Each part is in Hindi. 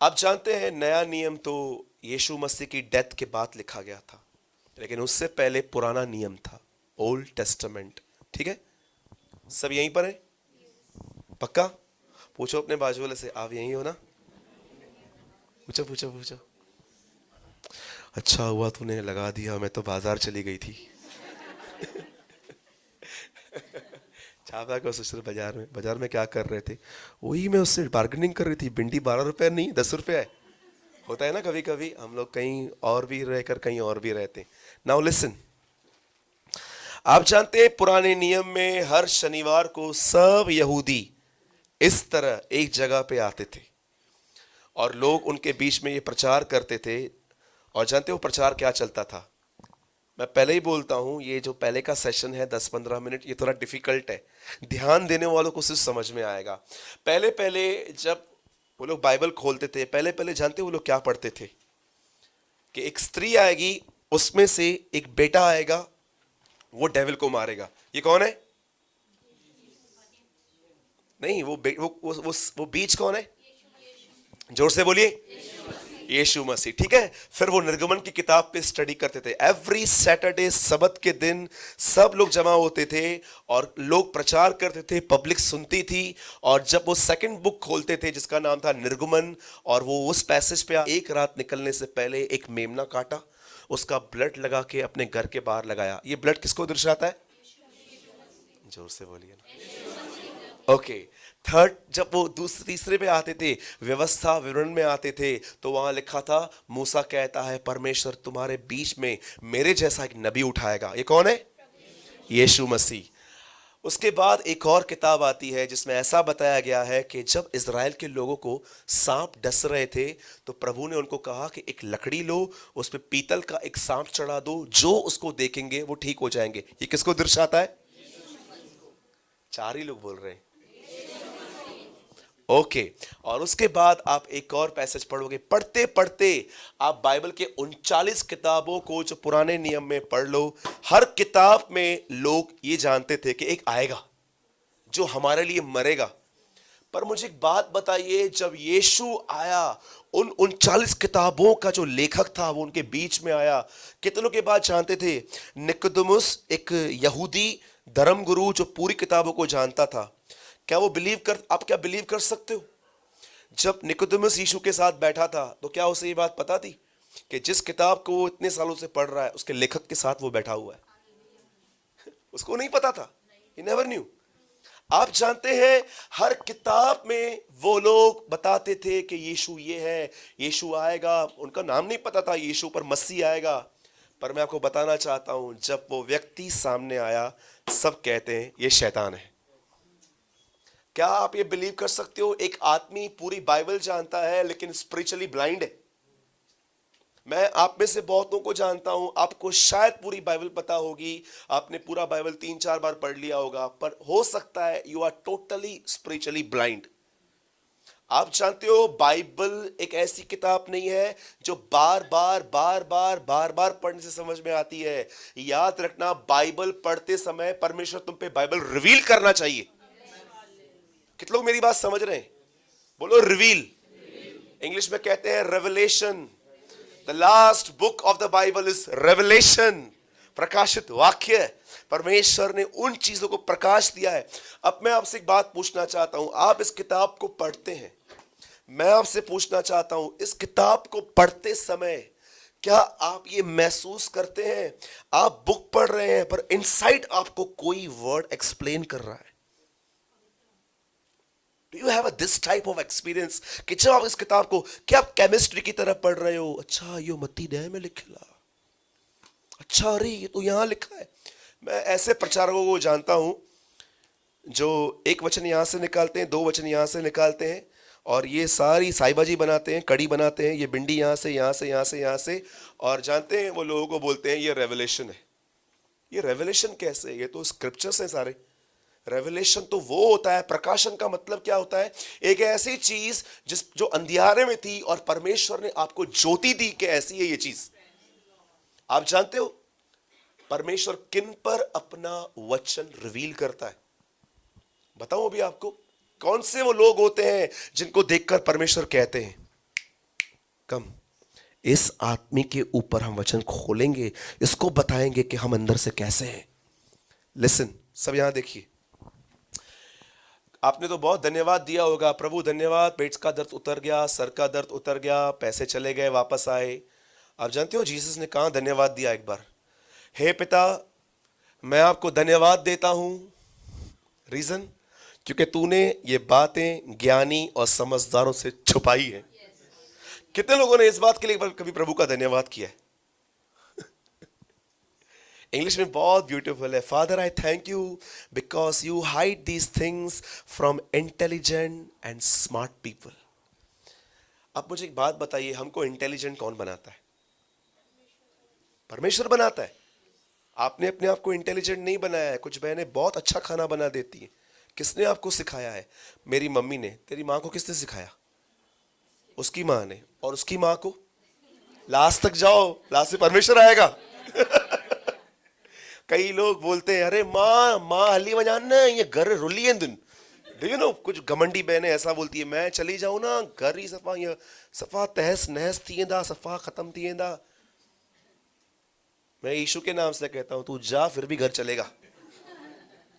आप जानते हैं नया नियम तो यीशु मसीह की डेथ के बाद लिखा गया था, लेकिन उससे पहले पुराना नियम था, ओल्ड टेस्टामेंट। ठीक है, सब यहीं पर है? पक्का? पूछो अपने बाजू वाले से, आप यहीं हो ना? पूछो पूछो पूछो। अच्छा हुआ तूने लगा दिया, मैं तो बाजार चली गई थी। छापा को ससुर बाजार में क्या कर रहे थे? वही मैं उससे बार्गेनिंग कर रही थी, भिंडी 12 रुपए नहीं 10 रुपए है। होता है ना कभी कभी, हम लोग कहीं और भी रहकर कहीं और भी रहते। नाउ लिसन, आप जानते हैं पुराने नियम में हर शनिवार को सब यहूदी इस तरह एक जगह पे आते थे और लोग उनके बीच में ये प्रचार करते थे। और जानते हो प्रचार क्या चलता था? मैं पहले ही बोलता हूं, ये जो पहले का सेशन है 10-15 मिनट, ये थोड़ा डिफिकल्ट है, ध्यान देने वालों को सिर्फ समझ में आएगा। पहले पहले जब वो लोग बाइबल खोलते थे, पहले पहले जानते हो वो लोग क्या पढ़ते थे? कि एक स्त्री आएगी, उसमें से एक बेटा आएगा, वो डेविल को मारेगा। ये कौन है? नहीं, वो बीज कौन है? जोर से बोलिए, यीशु मसीह। ठीक है, फिर वो निर्गमन की किताब पे स्टडी करते थे। एवरी सैटरडे सबत के दिन सब लोग जमा होते थे और लोग प्रचार करते थे, पब्लिक सुनती थी। और जब वो सेकंड बुक खोलते थे जिसका नाम था निर्गमन, और वो उस पैसेज पे एक रात निकलने से पहले एक मेमना काटा, उसका ब्लड लगा के अपने घर के बाहर लगाया। ये ब्लड किसको दर्शाता है? जोर से बोलिए ना। ओके, थर्ड, जब वो तीसरे पे आते थे, व्यवस्था विवरण में आते थे, तो वहां लिखा था, मूसा कहता है परमेश्वर तुम्हारे बीच में मेरे जैसा एक नबी उठाएगा। ये कौन है? यीशु मसीह। उसके बाद एक और किताब आती है जिसमें ऐसा बताया गया है कि जब इज़राइल के लोगों को सांप डस रहे थे, तो प्रभु ने उनको कहा कि एक लकड़ी लो, उस पे पीतल का एक सांप चढ़ा दो, जो उसको देखेंगे वो ठीक हो जाएंगे। ये किसको दर्शाता है? चार ही लोग बोल रहे हैं। ओके, और उसके बाद आप एक और पैसेज पढ़ोगे, पढ़ते पढ़ते आप बाइबल के 39 किताबों को जो पुराने नियम में पढ़ लो, हर किताब में लोग ये जानते थे कि एक आएगा जो हमारे लिए मरेगा। पर मुझे एक बात बताइए, जब यीशु आया, उन 39 किताबों का जो लेखक था वो उनके बीच में आया, कितनों के बाद जानते थे? निकोदेमुस, एक यहूदी धर्मगुरु जो पूरी किताबों को जानता था, क्या वो आप क्या बिलीव कर सकते हो? जब निकोदेमुस यीशु के साथ बैठा था, तो क्या उसे ये बात पता थी कि जिस किताब को वो इतने सालों से पढ़ रहा है उसके लेखक के साथ वो बैठा हुआ है? उसको नहीं पता था, he never knew। आप जानते हैं, हर किताब में वो लोग बताते थे कि यीशु ये है, यीशु आएगा। उनका नाम नहीं पता था यीशु, पर मसीह आएगा। पर मैं आपको बताना चाहता हूं, जब वो व्यक्ति सामने आया, सब कहते हैं ये शैतान है। क्या आप ये बिलीव कर सकते हो, एक आदमी पूरी बाइबल जानता है लेकिन स्पिरिचुअली ब्लाइंड है? मैं आप में से बहुतों को जानता हूं, आपको शायद पूरी बाइबल पता होगी, आपने पूरा बाइबल 3-4 बार पढ़ लिया होगा, पर हो सकता है you are totally spiritually blind. आप जानते हो, बाइबल एक ऐसी किताब नहीं है जो बार बार बार बार बार बार पढ़ने से समझ में आती है। याद रखना, बाइबल पढ़ते समय परमेश्वर तुम पे बाइबल रिवील करना चाहिए। कितने लोग मेरी बात समझ रहे हैं? बोलो रिवील। इंग्लिश में कहते हैं revelation. The last book of the Bible is revelation, प्रकाशित वाक्य। परमेश्वर ने उन चीजों को प्रकाश दिया है। अब मैं आपसे एक बात पूछना चाहता हूं, आप इस किताब को पढ़ते हैं, मैं आपसे पूछना चाहता हूं, इस किताब को पढ़ते समय क्या आप ये महसूस करते हैं, आप बुक पढ़ रहे हैं पर इनसाइड आपको कोई वर्ड एक्सप्लेन कर रहा है? Do you have this type of experience कि जब आप इस किताब को, क्या आप केमिस्ट्री की तरह पढ़ रहे हो? अच्छा ये मत्ती दे में लिखा, अच्छा अरे ये तो यहां लिखा है। मैं ऐसे प्रचारकों को जानता हूं जो एक वचन यहां से निकालते हैं, 2 वचन यहां से निकालते हैं, और ये सारी साईबाजी बनाते हैं, कड़ी बनाते हैं, ये भिंडी यहां से यहां से यहां से यहां से, और जानते हैं वो लोगों को बोलते हैं ये रेवलेशन है। ये रेवलेशन कैसे? ये तो स्क्रिप्चर्स हैं सारे। रेवलेशन तो वो होता है, प्रकाशन का मतलब क्या होता है? एक ऐसी चीज जो अंधियारे में थी और परमेश्वर ने आपको ज्योति दी कि ऐसी है ये चीज। आप जानते हो परमेश्वर किन पर अपना वचन रिवील करता है? बताऊं अभी आपको, कौन से वो लोग होते हैं जिनको देखकर परमेश्वर कहते हैं कम इस आदमी के ऊपर हम वचन खोलेंगे, इसको बताएंगे कि हम अंदर से कैसे हैं। लिसन, सब यहां देखिए। आपने तो बहुत धन्यवाद दिया होगा, प्रभु धन्यवाद, पेट का दर्द उतर गया, सर का दर्द उतर गया, पैसे चले गए, वापस आए। आप जानते हो जीसस ने कहां धन्यवाद दिया एक बार? हे पिता, मैं आपको धन्यवाद देता हूं। रीजन? क्योंकि तूने ये बातें ज्ञानी और समझदारों से छुपाई है। कितने लोगों ने इस बात के लिए कभी प्रभु का धन्यवाद किया है? इंग्लिश में बहुत ब्यूटीफुल है। Father, I thank you because you hide these things from intelligent and smart people. अब मुझे एक बात बताइए, हमको इंटेलिजेंट कौन बनाता है? परमेश्वर बनाता है। आपने अपने आप को इंटेलिजेंट नहीं बनाया है। कुछ बहनें बहुत अच्छा खाना बना देती हैं। किसने आपको सिखाया है? मेरी मम्मी ने। तेरी माँ को किसने सिखाया? उसकी माँ ने। और उसकी माँ को? लास्ट तक जाओ, लास्ट से परमेश्वर आएगा। कई लोग बोलते हैं, अरे माँ माँ हली बजाना, ये घर रुली है दिन। डू यू नो, कुछ घमंडी बहनें ऐसा बोलती है, मैं चली जाऊं ना घर ही सफा, ये सफा तहस नहस थिएंदा, सफा खत्म थिएंदा। मैं यीशु के नाम से कहता हूं, तू जा, फिर भी घर चलेगा।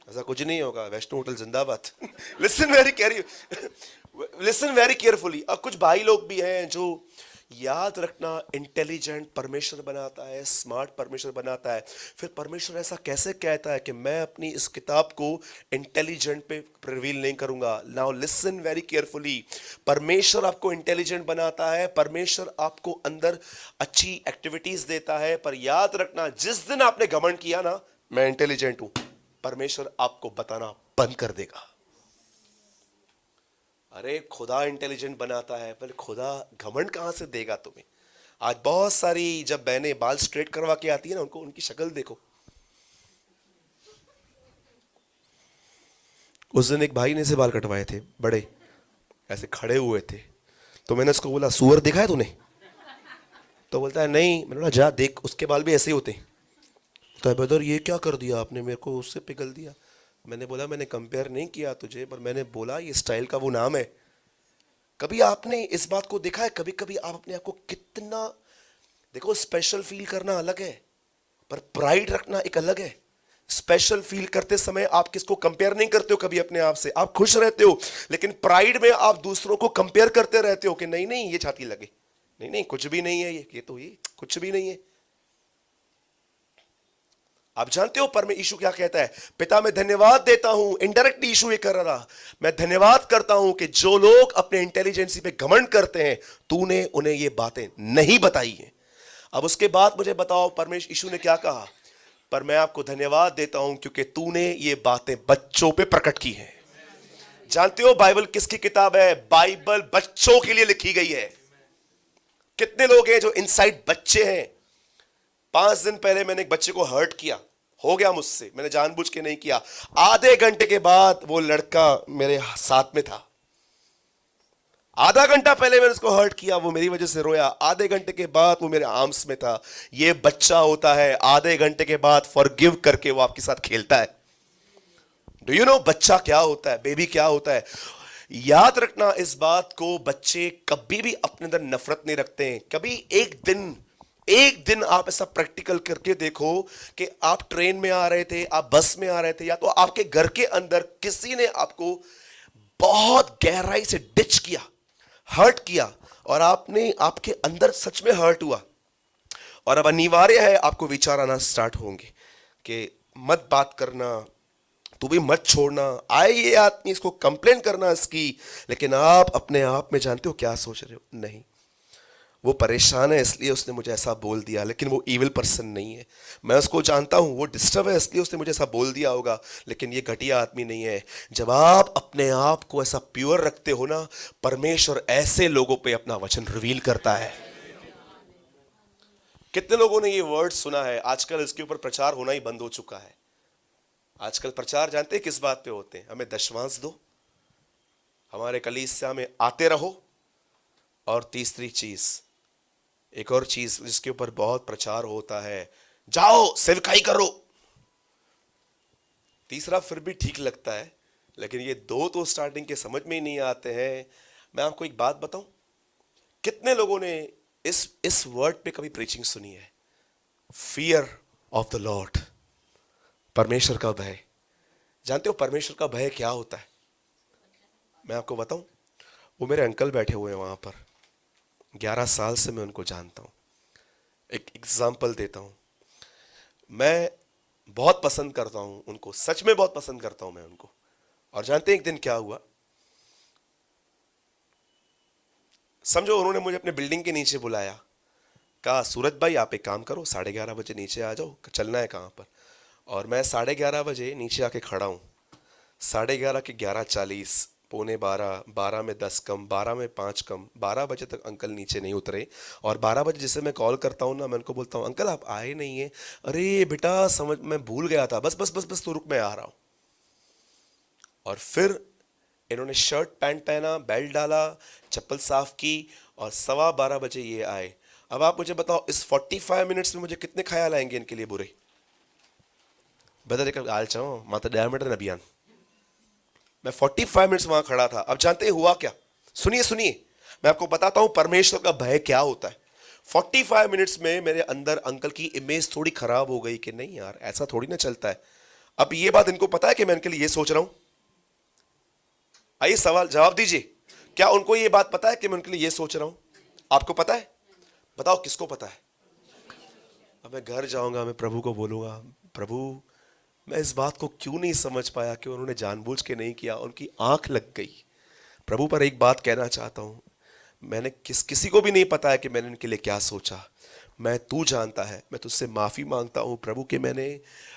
ऐसा कुछ नहीं होगा। वैष्णो होटल जिंदाबाद। Listen very carefully. अब कुछ भाई लोग भी हैं जो, याद रखना, इंटेलिजेंट परमेश्वर बनाता है, स्मार्ट परमेश्वर बनाता है। फिर परमेश्वर ऐसा कैसे कहता है कि मैं अपनी इस किताब को इंटेलिजेंट पे रिवील नहीं करूंगा? Now listen very carefully. परमेश्वर आपको इंटेलिजेंट बनाता है, परमेश्वर आपको अंदर अच्छी एक्टिविटीज देता है, पर याद रखना, जिस दिन आपने घमंड किया ना मैं इंटेलिजेंट हूं, परमेश्वर आपको बताना बंद कर देगा। अरे खुदा इंटेलिजेंट बनाता है, पर खुदा घमंड कहां से देगा तुम्हें? आज बहुत सारी जब बहनें बाल स्ट्रेट करवा के आती है ना, उनको, उनकी शक्ल देखो। उस दिन एक भाई ने से बाल कटवाए थे, बड़े ऐसे खड़े हुए थे। तो मैंने उसको बोला, सुअर देखा है तूने? तो बोलता है नहीं। मैंने बोला जा देख, उसके बाल भी ऐसे ही होते हैं। तो ब्रदर ये क्या कर दिया आपने, मेरे को उससे पिघल दिया। मैंने बोला मैंने कंपेयर नहीं किया तुझे, पर मैंने बोला ये स्टाइल का वो नाम है। कभी आपने इस बात को देखा है? कभी कभी आप अपने आप को कितना, देखो, स्पेशल फील करना अलग है, पर प्राइड रखना एक अलग है। स्पेशल फील करते समय आप किसको कंपेयर नहीं करते हो कभी अपने आप से, आप खुश रहते हो। लेकिन प्राइड में आप दूसरों को कंपेयर करते रहते हो कि नहीं नहीं ये छाती लगे, नहीं नहीं कुछ भी नहीं है, ये तो ये कुछ भी नहीं है। आप जानते हो परमेश्वर यीशु क्या कहता है? पिता मैं धन्यवाद देता हूं। इनडायरेक्ट यीशु ये कर रहा, मैं धन्यवाद करता हूं कि जो लोग अपने इंटेलिजेंसी पे घमंड करते हैं, तूने उन्हें ये बातें नहीं बताई हैं। अब उसके बाद मुझे बताओ परमेश्वर यीशु ने क्या कहा? पर मैं आपको धन्यवाद देता हूं क्योंकि तूने ये बातें बच्चों पे प्रकट की हैं। जानते हो बाइबल किसकी किताब है? बाइबल बच्चों के लिए लिखी गई है। कितने लोग हैं जो इनसाइड बच्चे हैं? 5 दिन पहले मैंने एक बच्चे को हर्ट किया, हो गया मुझसे, मैंने जानबूझ के नहीं किया। आधे घंटे के बाद वो लड़का मेरे साथ में था। आधा घंटा पहले मैंने उसको हर्ट किया, वो मेरी वजह से रोया। आधे घंटे के बाद वो मेरे आर्म्स में था। ये बच्चा होता है, आधे घंटे के बाद फॉरगिव करके वो आपके साथ खेलता है। डू यू नो बच्चा क्या होता है, बेबी क्या होता है? याद रखना इस बात को, बच्चे कभी भी अपने अंदर नफरत नहीं रखते हैं। कभी एक दिन आप ऐसा प्रैक्टिकल करके देखो कि आप ट्रेन में आ रहे थे, आप बस में आ रहे थे, या तो आपके घर के अंदर किसी ने आपको बहुत गहराई से डिच किया, हर्ट किया, और आपके अंदर सच में हर्ट हुआ, और अब अनिवार्य है आपको विचार आना स्टार्ट होंगे कि मत बात करना, तू भी मत छोड़ना, आए ये आदमी, इसको कंप्लेन करना इसकी। लेकिन आप अपने आप में जानते हो क्या सोच रहे हो? नहीं, वो परेशान है इसलिए उसने मुझे ऐसा बोल दिया, लेकिन वो इविल पर्सन नहीं है। मैं उसको जानता हूं, वो डिस्टर्ब है इसलिए उसने मुझे ऐसा बोल दिया होगा, लेकिन ये घटिया आदमी नहीं है। जब आप अपने आप को ऐसा प्योर रखते हो ना, परमेश्वर ऐसे लोगों पे अपना वचन रिवील करता है। कितने लोगों ने ये वर्ड सुना है? आजकल इसके ऊपर प्रचार होना ही बंद हो चुका है। आजकल प्रचार जानते हैं किस बात पे होते हैं? हमें दशमांश दो, हमारे कलीसिया में आते रहो, और तीसरी चीज, एक और चीज जिसके ऊपर बहुत प्रचार होता है, जाओ सेवकाई करो। तीसरा फिर भी ठीक लगता है, लेकिन ये दो तो स्टार्टिंग के समझ में ही नहीं आते हैं। मैं आपको एक बात बताऊं, कितने लोगों ने इस वर्ड पे कभी प्रीचिंग सुनी है? फियर ऑफ द लॉर्ड, परमेश्वर का भय। जानते हो परमेश्वर का भय क्या होता है? मैं आपको बताऊं, वो मेरे अंकल बैठे हुए हैं वहां पर, 11 साल से मैं उनको जानता हूं। एक एग्जाम्पल देता हूं, मैं बहुत पसंद करता हूं उनको, सच में बहुत पसंद करता हूं मैं उनको। और जानते हैं एक दिन क्या हुआ? समझो उन्होंने मुझे अपने बिल्डिंग के नीचे बुलाया, कहा सूरज भाई आप एक काम करो, 11:30 बजे नीचे आ जाओ, चलना है कहाँ पर। और मैं 11:30 बजे नीचे आके खड़ा हूँ। 11:30 के 11:40, पौने 12, 12 में 10 कम, 12 में 5 कम, 12 बजे तक अंकल नीचे नहीं उतरे। और 12 बजे जिसे मैं कॉल करता हूँ ना, मैं उनको बोलता हूँ अंकल आप आए नहीं है। अरे बेटा समझ, मैं भूल गया था, बस बस बस बस तो रुक, मैं आ रहा हूँ। और फिर इन्होंने शर्ट पैंट पहना, बेल्ट डाला, चप्पल साफ की, और 12:15 बजे ये आए। अब आप मुझे बताओ इस 45 मिनट्स में मुझे कितने ख्याल आएंगे इनके लिए बुरे? बता आल चाहो माता डायमीटर अभियान। मैं 45 मिनट्स वहां खड़ा था। अब जानते हुआ क्या? सुनिए सुनिए, मैं आपको बताता हूं परमेश्वर का भय क्या होता है। 45 मिनट्स में मेरे अंदर अंकल की इमेज थोड़ी खराब हो गई कि नहीं यार ऐसा थोड़ी ना चलता है। अब ये बात इनको पता है कि मैं इनके लिए ये सोच रहा हूं? आइए सवाल जवाब दीजिए, क्या उनको ये बात पता है कि मैं उनके लिए ये सोच रहा हूं? आपको पता है? बताओ किसको पता है? अब मैं घर जाऊंगा, मैं प्रभु को बोलूंगा, प्रभु मैं इस बात को क्यों नहीं समझ पाया कि उन्होंने जानबूझ के नहीं किया, उनकी आंख लग गई। प्रभु पर एक बात कहना चाहता हूं, मैंने किसी को भी नहीं पता है कि मैंने इनके लिए क्या सोचा। मैं, तू जानता है। मैं तुझसे माफी मांगता हूं प्रभु कि मैंने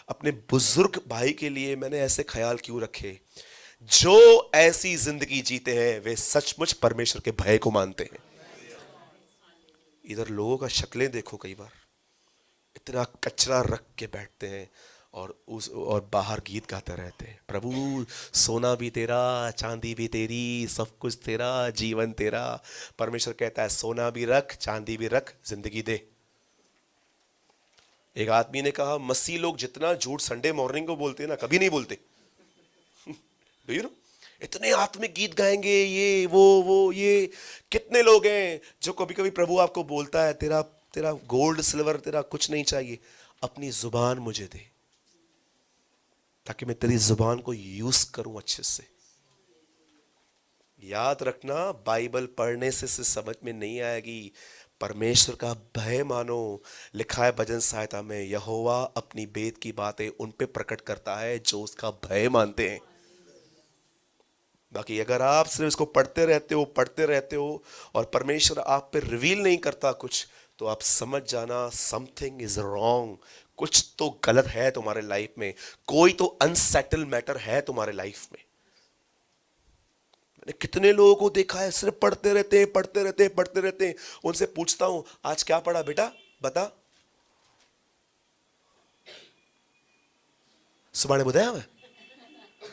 अपने बुजुर्ग भाई के लिए मैंने ऐसे ख्याल क्यों रखे। जो ऐसी जिंदगी जीते हैं वे सचमुच परमेश्वर के भय को मानते हैं। इधर लोगों का शक्लें देखो, कई बार इतना कचरा रख के बैठते हैं और बाहर गीत गाते रहते हैं, प्रभु सोना भी तेरा, चांदी भी तेरी, सब कुछ तेरा, जीवन तेरा। परमेश्वर कहता है सोना भी रख, चांदी भी रख, जिंदगी दे। एक आदमी ने कहा मसीह लोग जितना झूठ संडे मॉर्निंग को बोलते हैं ना, कभी नहीं बोलते। Do you know? इतने आत्मिक गीत गाएंगे, ये वो ये। कितने लोग हैं जो कभी कभी प्रभु आपको बोलता है तेरा तेरा गोल्ड सिल्वर तेरा कुछ नहीं चाहिए, अपनी जुबान मुझे दे ताकि मैं तेरी जुबान को यूज करूं अच्छे से। याद रखना, बाइबल पढ़ने से समझ में नहीं आएगी, परमेश्वर का भय मानो। लिखा है भजन सहायता में, यहोवा अपनी बेद की बातें उन पे प्रकट करता है जो उसका भय मानते हैं। बाकी अगर आप सिर्फ इसको पढ़ते रहते हो और परमेश्वर आप पे रिवील नहीं करता कुछ, तो आप समझ जाना समथिंग इज रॉन्ग। कुछ तो गलत है तुम्हारे लाइफ में, कोई तो अनसेटल मैटर है तुम्हारे लाइफ में। मैंने कितने लोगों को देखा है सिर्फ पढ़ते रहते। उनसे पूछता हूं आज क्या पढ़ा बेटा, बता। सुबह बताया मैं,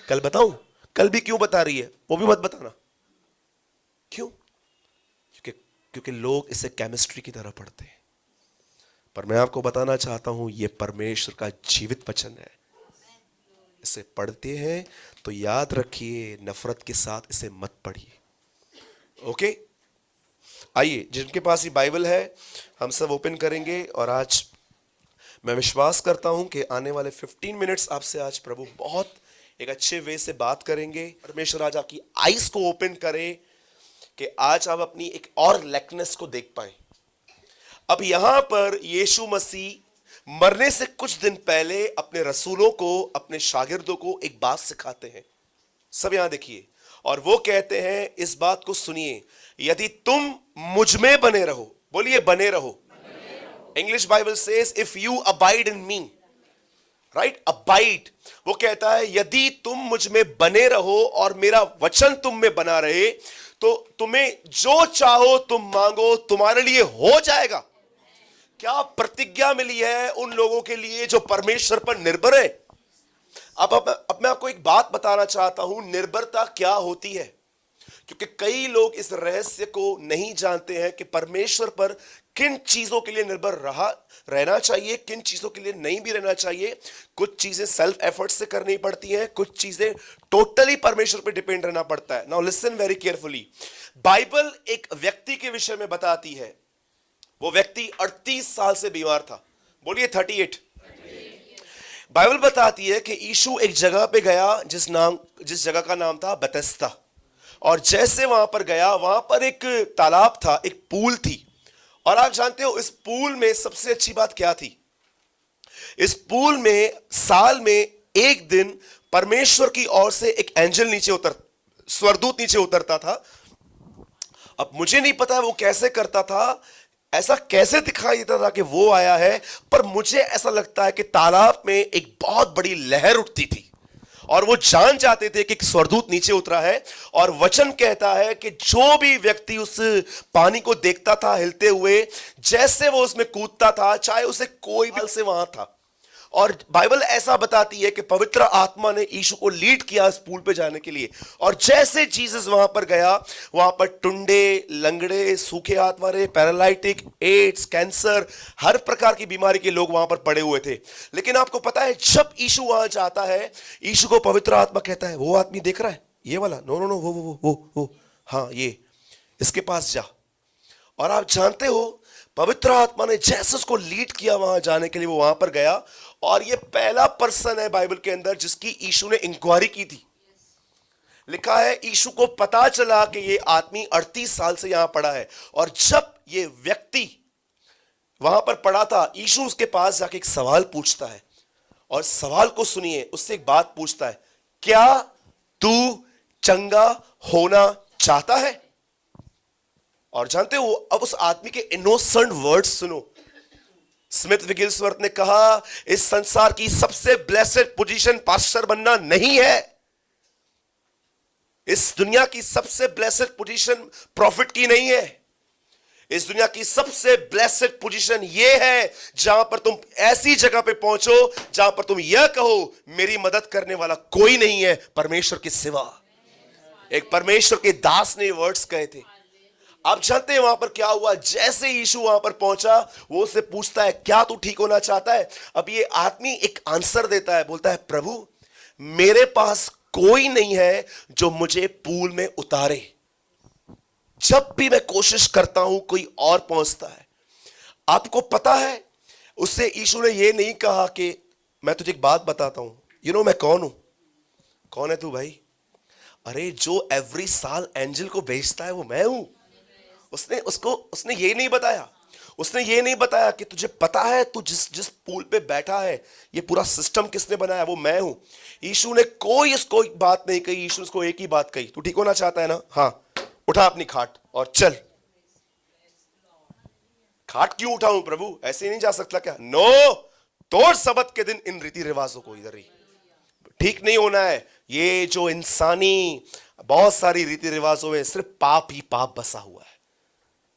कल बताऊं? कल भी क्यों बता रही है, वो भी मत बताना। क्यों? क्योंकि लोग इसे केमिस्ट्री की तरह पढ़ते हैं। पर मैं आपको बताना चाहता हूं ये परमेश्वर का जीवित वचन है। इसे पढ़ते हैं तो याद रखिए, नफरत के साथ इसे मत पढ़िए। ओके, आइए जिनके पास ये बाइबल है हम सब ओपन करेंगे। और आज मैं विश्वास करता हूं कि आने वाले 15 मिनट्स आपसे आज प्रभु बहुत एक अच्छे वे से बात करेंगे। परमेश्वर आज आपकी आईज को ओपन करे कि आज आप अपनी एक और लाइकनेस को देख पाए। अब यहां पर यीशु मसीह मरने से कुछ दिन पहले अपने रसूलों को, अपने शागिर्दों को एक बात सिखाते हैं। सब यहां देखिए, और वो कहते हैं इस बात को सुनिए, यदि तुम मुझ में बने रहो, बोलिए बने रहो। English Bible says if you abide in me, right, abide. वो कहता है यदि तुम मुझ में बने रहो और मेरा वचन तुम में बना रहे, तो तुम्हें जो चाहो तुम मांगो, तुम्हारे लिए हो जाएगा। क्या प्रतिज्ञा मिली है उन लोगों के लिए जो परमेश्वर पर निर्भर है। अब मैं आपको एक बात बताना चाहता हूं, निर्भरता क्या होती है, क्योंकि कई लोग इस रहस्य को नहीं जानते हैं कि परमेश्वर पर किन चीजों के लिए निर्भर रहना चाहिए, किन चीजों के लिए नहीं भी रहना चाहिए। कुछ चीजें सेल्फ एफर्ट से करनी पड़ती हैं, कुछ चीजें टोटली परमेश्वर पर डिपेंड रहना पड़ता है। Now listen very carefully. Bible एक व्यक्ति के विषय में बताती है, वो व्यक्ति 38 साल से बीमार था। बोलिए 38। बाइबल बताती है कि यीशु एक जगह पे गया जिस जगह का नाम था बेथेस्दा। और जैसे वहां पर गया, वहां पर एक तालाब था, एक पूल थी। और आप जानते हो इस पूल में सबसे अच्छी बात क्या थी? इस पूल में साल में एक दिन परमेश्वर की ओर से एक एंजल स्वर्गदूत नीचे उतरता था। अब मुझे नहीं पता वो कैसे करता था, ऐसा कैसे दिखाई देता था कि वो आया है, पर मुझे ऐसा लगता है कि तालाब में एक बहुत बड़ी लहर उठती थी और वो जान जाते थे कि एक स्वर्गदूत नीचे उतरा है। और वचन कहता है कि जो भी व्यक्ति उस पानी को देखता था हिलते हुए, जैसे वो उसमें कूदता था, चाहे उसे कोई भी से वहां था। और बाइबल ऐसा बताती है कि पवित्र आत्मा ने यीशु को लीड किया इस पूल पे जाने के लिए। और जैसे जीसस वहां पर गया, वहां पर टुंडे, लंगड़े, सूखे हाथ वाले, पैरालाइटिक, एड्स, कैंसर, हर प्रकार की बीमारी के लोग वहां पर पड़े हुए थे। लेकिन आपको पता है, जब यीशु वहां जाता है, यीशु को पवित्र आत्मा कहता है, वो आदमी देख रहा है ये वाला, नो नो नो, वो हाँ, ये इसके पास जा। और आप जानते हो, पवित्र आत्मा ने जैसे उसको लीड किया वहां जाने के लिए, वो वहां पर गया। और ये पहला पर्सन है बाइबल के अंदर जिसकी यीशु ने इंक्वायरी की थी। लिखा है यीशु को पता चला कि ये आदमी 38 साल से यहां पड़ा है। और जब ये व्यक्ति वहां पर पड़ा था, यीशु उसके पास जाके एक सवाल पूछता है। और सवाल को सुनिए, उससे एक बात पूछता है, क्या तू चंगा होना चाहता है? और जानते हो, अब उस आदमी के इनोसेंट वर्ड्स सुनो। स्मिथ विगिल्सवर्थ ने कहा, इस संसार की सबसे ब्लेसेड पोजीशन पास्टर बनना नहीं है। इस दुनिया की सबसे ब्लेसेड पोजीशन प्रॉफिट की नहीं है। इस दुनिया की सबसे ब्लेसेड पोजीशन यह है जहां पर तुम ऐसी जगह पे पहुंचो जहां पर तुम यह कहो, मेरी मदद करने वाला कोई नहीं है परमेश्वर के सिवा। एक परमेश्वर के दास ने वर्ड्स कहे थे। आप जानते हैं वहां पर क्या हुआ? जैसे यीशु वहां पर पहुंचा, वो उससे पूछता है, क्या तू ठीक होना चाहता है? अब ये आदमी एक आंसर देता है, बोलता है, प्रभु मेरे पास कोई नहीं है जो मुझे पूल में उतारे। जब भी मैं कोशिश करता हूं, कोई और पहुंचता है। आपको पता है, उससे यीशु ने यह नहीं कहा कि मैं तुझे एक बात बताता हूं, मैं कौन हूं। कौन है तू भाई? अरे, जो एवरी साल एंजल को भेजता है वो मैं हूं। उसने ये नहीं बताया। उसने ये नहीं बताया कि तुझे पता है तू जिस पूल पे बैठा है, ये पूरा सिस्टम किसने बनाया? वो मैं हूं। यीशु ने कोई इसको एक बात नहीं कही। यीशु ने उसको एक ही बात कही, तू ठीक होना चाहता है ना? हाँ, उठा अपनी खाट और चल। खाट क्यों उठाऊं प्रभु? ऐसे ही नहीं जा सकता क्या? नो, तोड़ सबत के दिन इन रीति रिवाजों को। इधर ही ठीक नहीं होना है। ये जो इंसानी बहुत सारी रीति रिवाजों में सिर्फ पाप ही पाप बसा हुआ है।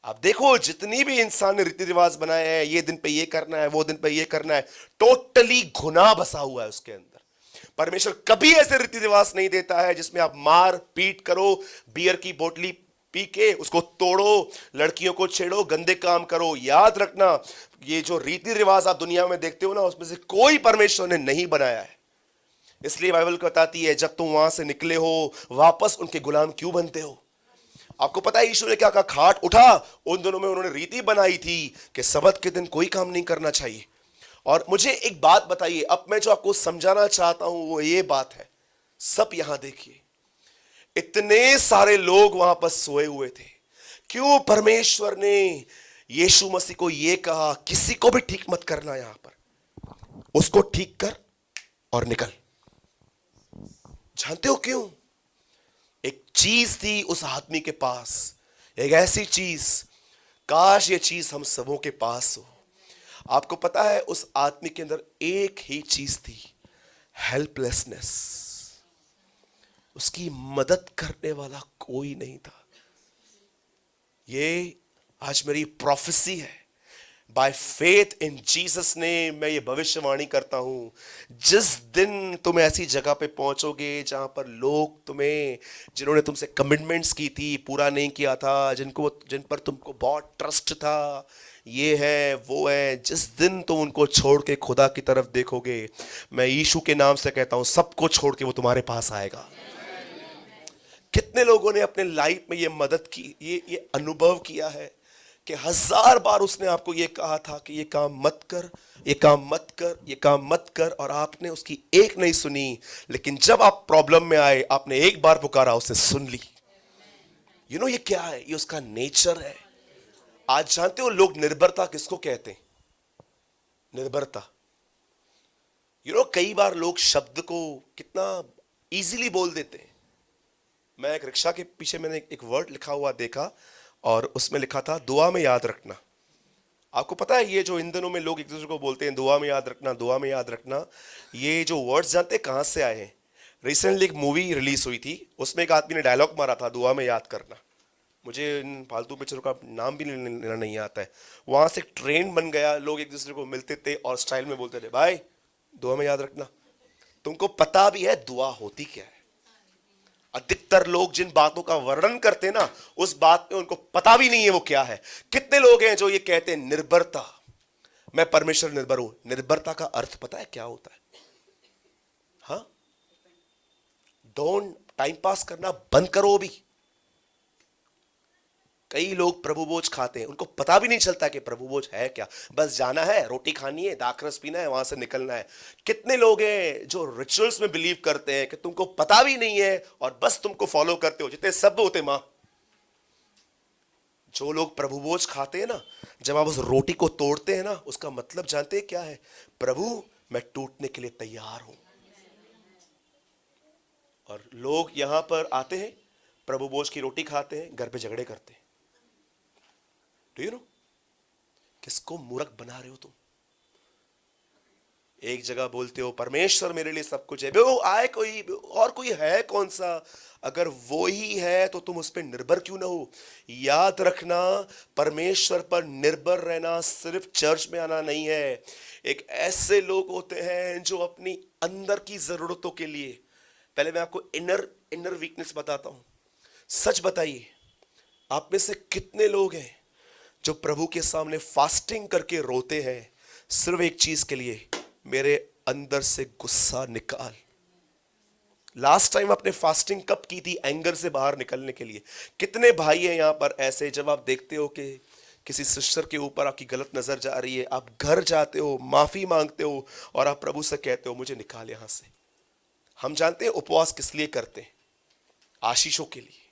आप देखो, जितनी भी इंसान ने रीति रिवाज बनाए हैं, ये दिन पे ये करना है, वो दिन पे ये करना है, टोटली गुनाह बसा हुआ है उसके अंदर। परमेश्वर कभी ऐसे रीति रिवाज नहीं देता है जिसमें आप मार पीट करो, बियर की बोतली पी के उसको तोड़ो, लड़कियों को छेड़ो, गंदे काम करो। याद रखना, ये जो रीति रिवाज आप दुनिया में देखते हो ना, उसमें से कोई परमेश्वर ने नहीं बनाया है। इसलिए बाइबल बताती है, जब तुम वहां से निकले हो, वापस उनके गुलाम क्यों बनते हो? आपको पता है यीशु ने क्या कहा? खाट उठा। उन दिनों में उन्होंने रीति बनाई थी कि सबत के दिन कोई काम नहीं करना चाहिए। और मुझे एक बात बताइए, अब मैं जो आपको समझाना चाहता हूं वो ये बात है। सब यहां देखिए, इतने सारे लोग वहां पर सोए हुए थे। क्यों परमेश्वर ने यीशु मसीह को यह कहा, किसी को भी ठीक मत करना, यहां पर उसको ठीक कर और निकल? जानते हो क्यों? एक चीज थी उस आदमी के पास, एक ऐसी चीज, काश ये चीज हम सबों के पास हो। आपको पता है, उस आदमी के अंदर एक ही चीज थी, हेल्पलेसनेस। उसकी मदद करने वाला कोई नहीं था। ये आज मेरी प्रोफेसी है। By faith in Jesus name मैं ये भविष्यवाणी करता हूं, जिस दिन तुम ऐसी जगह पे पहुंचोगे जहां पर लोग तुम्हें, जिन्होंने तुमसे कमिटमेंट्स की थी, पूरा नहीं किया था, जिन पर तुमको बहुत ट्रस्ट था, ये है वो है, जिस दिन तुम उनको छोड़ के खुदा की तरफ देखोगे, मैं यीशु के नाम से कहता हूं, सबको छोड़ के वो तुम्हारे पास आएगा। कितने लोगों ने अपने लाइफ में ये मदद की, ये अनुभव किया है कि 1000 बार उसने आपको ये कहा था कि ये काम मत कर, ये काम मत कर, ये काम मत कर, और आपने उसकी एक नहीं सुनी। लेकिन जब आप प्रॉब्लम में आए, आपने एक बार पुकारा, उसने सुन ली। ये क्या है? ये उसका नेचर है। आज जानते हो लोग निर्भरता किसको कहते हैं? निर्भरता। कई बार लोग शब्द को कितना इजीली बोल देते हैं। मैं एक रिक्शा के पीछे मैंने एक वर्ड लिखा हुआ देखा, और उसमें लिखा था दुआ में याद रखना। आपको पता है ये जो इन दिनों में लोग एक दूसरे को बोलते हैं दुआ में याद रखना, दुआ में याद रखना, ये जो वर्ड्स जानते हैं कहां से आए हैं? रिसेंटली एक मूवी रिलीज हुई थी, उसमें एक आदमी ने डायलॉग मारा था दुआ में याद करना। मुझे इन फालतू पिक्चरों का नाम भी लेना नहीं आता है। वहां से एक ट्रेंड बन गया, लोग एक दूसरे को मिलते थे और स्टाइल में बोलते थे भाई दुआ में याद रखना। तुमको पता भी है दुआ होती क्या है? अधिकतर लोग जिन बातों का वर्णन करते हैं ना, उस बात में उनको पता भी नहीं है वो क्या है। कितने लोग हैं जो ये कहते हैं निर्भरता, मैं परमेश्वर निर्भर हूं। निर्भरता का अर्थ पता है क्या होता है? हाँ, डोंट टाइम पास करना बंद करो। भी कई लोग प्रभु भोज खाते हैं, उनको पता भी नहीं चलता कि प्रभु भोज है क्या। बस जाना है, रोटी खानी है, दाखरस पीना है, वहां से निकलना है। कितने लोग हैं जो रिचुअल्स में बिलीव करते हैं कि तुमको पता भी नहीं है और बस तुमको फॉलो करते हो, जितने शब्द होते मां। जो लोग प्रभु भोज खाते हैं ना, जब आप उस रोटी को तोड़ते हैं ना, उसका मतलब जानते हैं क्या है? प्रभु मैं टूटने के लिए तैयार हूं। और लोग यहां पर आते हैं, प्रभु भोज की रोटी खाते हैं, घर पे झगड़े करते हैं। Do you know? किसको मूर्ख बना रहे हो तुम? एक जगह बोलते हो परमेश्वर मेरे लिए सब कुछ है, वो आए कोई और कोई है कौन सा? अगर वो ही है तो तुम उस पर निर्भर क्यों ना हो? याद रखना, परमेश्वर पर निर्भर रहना सिर्फ चर्च में आना नहीं है। एक ऐसे लोग होते हैं जो अपनी अंदर की जरूरतों के लिए, पहले मैं आपको इनर वीकनेस बताता हूं। सच बताइए, आप में से कितने लोग हैं जो प्रभु के सामने फास्टिंग करके रोते हैं सिर्फ एक चीज के लिए, मेरे अंदर से गुस्सा निकाल। लास्ट टाइम आपने फास्टिंग कब की थी? एंगर से बाहर निकलने के लिए। कितने भाई हैं यहां पर ऐसे, जब आप देखते हो कि किसी सिस्टर के ऊपर आपकी गलत नजर जा रही है, आप घर जाते हो, माफी मांगते हो और आप प्रभु से कहते हो मुझे निकाल यहां से। हम जानते हैं उपवास किस लिए करते हैं? आशीषों के लिए।